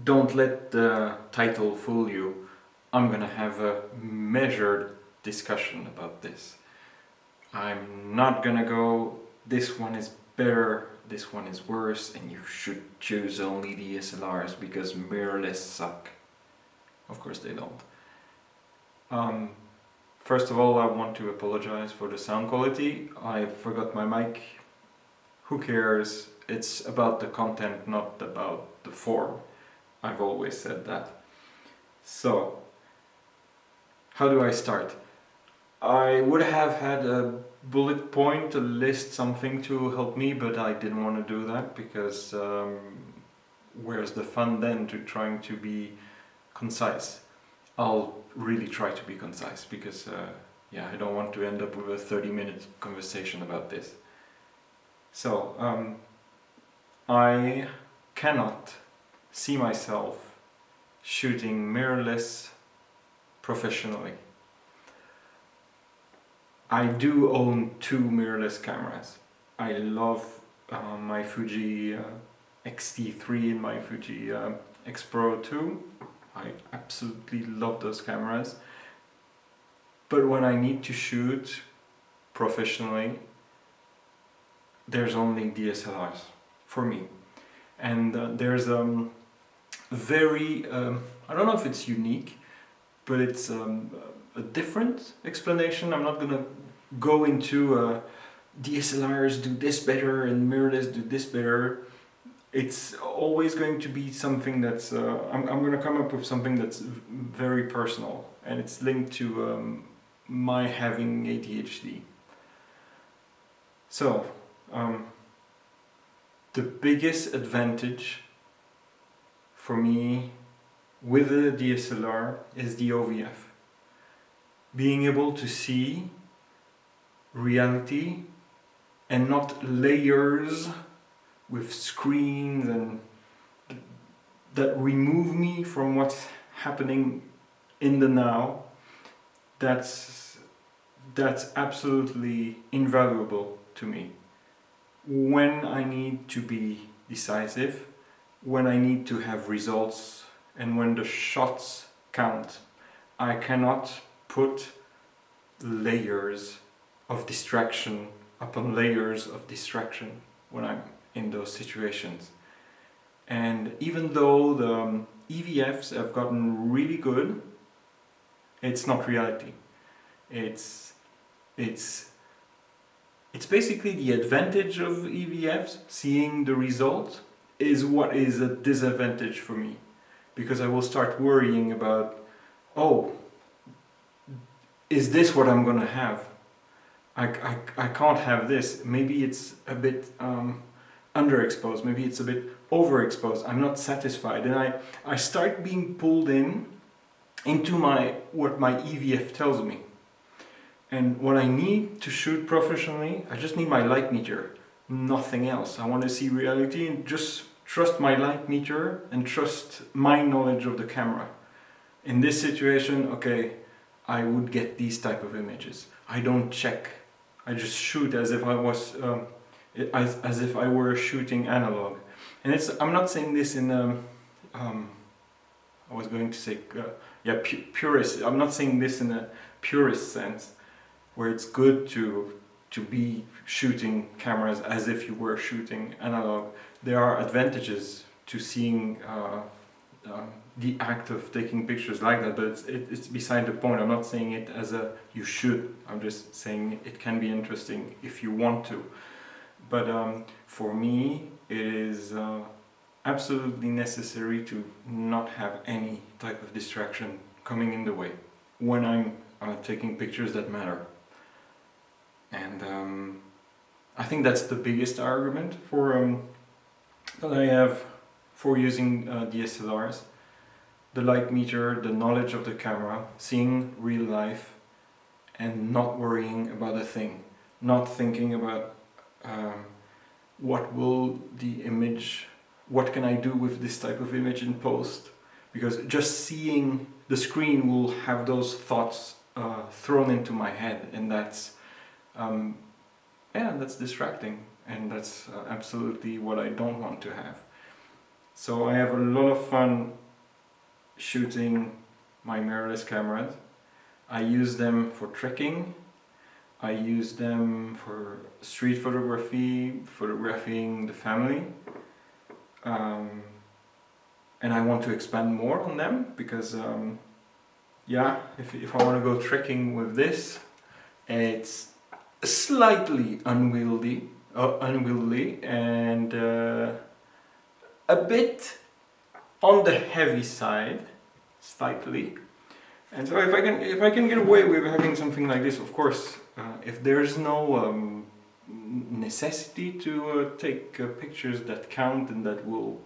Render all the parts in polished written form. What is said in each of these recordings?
don't let the title fool you. I'm gonna have a measured discussion about this. I'm not gonna go, this one is better, this one is worse, and you should choose only DSLRs because mirrorless suck. Of course they don't. First of all, I want to apologize for the sound quality. I forgot my mic. Who cares? It's about the content, not about the form. I've always said that. So, how do I start? I would have had a bullet point to list something to help me, but I didn't want to do that because where's the fun then to trying to be concise? I'll really try to be concise because yeah, I don't want to end up with a 30-minute conversation about this. So, I cannot see myself shooting mirrorless professionally. I do own 2 mirrorless cameras. I love my Fuji X-T3 and my Fuji X Pro 2. I absolutely love those cameras. But when I need to shoot professionally, there's only DSLRs for me. And there's very, I don't know if it's unique, but it's a different explanation. I'm not gonna go into DSLRs do this better and mirrorless do this better. It's always going to be something that's, I'm gonna come up with something that's very personal, and it's linked to my having ADHD. So, the biggest advantage for me with the DSLR is the OVF. Being able to see reality and not layers with screens and that remove me from what's happening in the now. That's absolutely invaluable to me. When I need to be decisive, when I need to have results, and when the shots count, I cannot put layers of distraction upon layers of distraction when I'm in those situations. And even though the EVFs have gotten really good, it's not reality. It's basically the advantage of EVFs, seeing the result, is what is a disadvantage for me. Because I will start worrying about, oh, is this what I'm gonna have? I can't have this. Maybe it's a bit underexposed, maybe it's a bit overexposed. I'm not satisfied, and I start being pulled into what my EVF tells me. And what I need to shoot professionally, I just need my light meter, nothing else. I want to see reality and just trust my light meter and trust my knowledge of the camera. In this situation, okay, I would get these type of images. I don't check. I just shoot as if I was, as if I were shooting analog. And I'm not saying this in I was going to say, purist. I'm not saying this in a purist sense, where it's good to be shooting cameras as if you were shooting analog. There are advantages to seeing the act of taking pictures like that, but it's beside the point. I'm not saying it as a you should. I'm just saying it can be interesting if you want to. But for me, it is absolutely necessary to not have any type of distraction coming in the way when I'm taking pictures that matter. And I think that's the biggest argument for that I have for using DSLRs. The light meter, the knowledge of the camera, seeing real life, and not worrying about a thing, not thinking about what will the image, what can I do with this type of image in post, because just seeing the screen will have those thoughts thrown into my head, and that's yeah, that's distracting, and that's absolutely what I don't want to have. So I have a lot of fun shooting my mirrorless cameras. I use them for trekking, I use them for street photography, photographing the family, and I want to expand more on them because yeah, if I want to go trekking with this, it's slightly unwieldy and a bit on the heavy side, slightly. And so if I can get away with having something like this, of course, if there's no necessity to take pictures that count and that will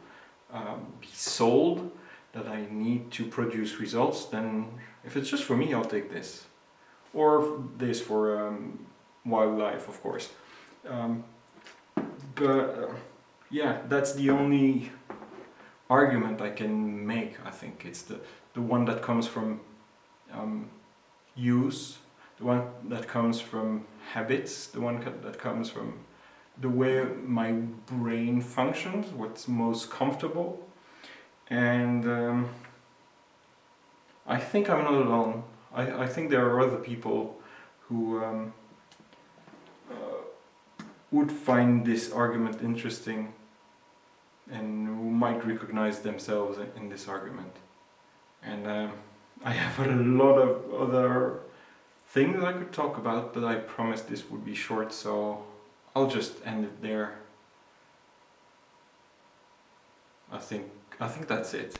be sold, that I need to produce results, then if it's just for me, I'll take this. Or this for wildlife, of course. Yeah, that's the only argument I can make. I think it's the one that comes from use, the one that comes from habits, the one that comes from the way my brain functions, what's most comfortable. And I think I'm not alone. I think there are other people who would find this argument interesting and who might recognize themselves in this argument. And I have a lot of other things I could talk about, but I promised this would be short, so I'll just end it there. I think that's it.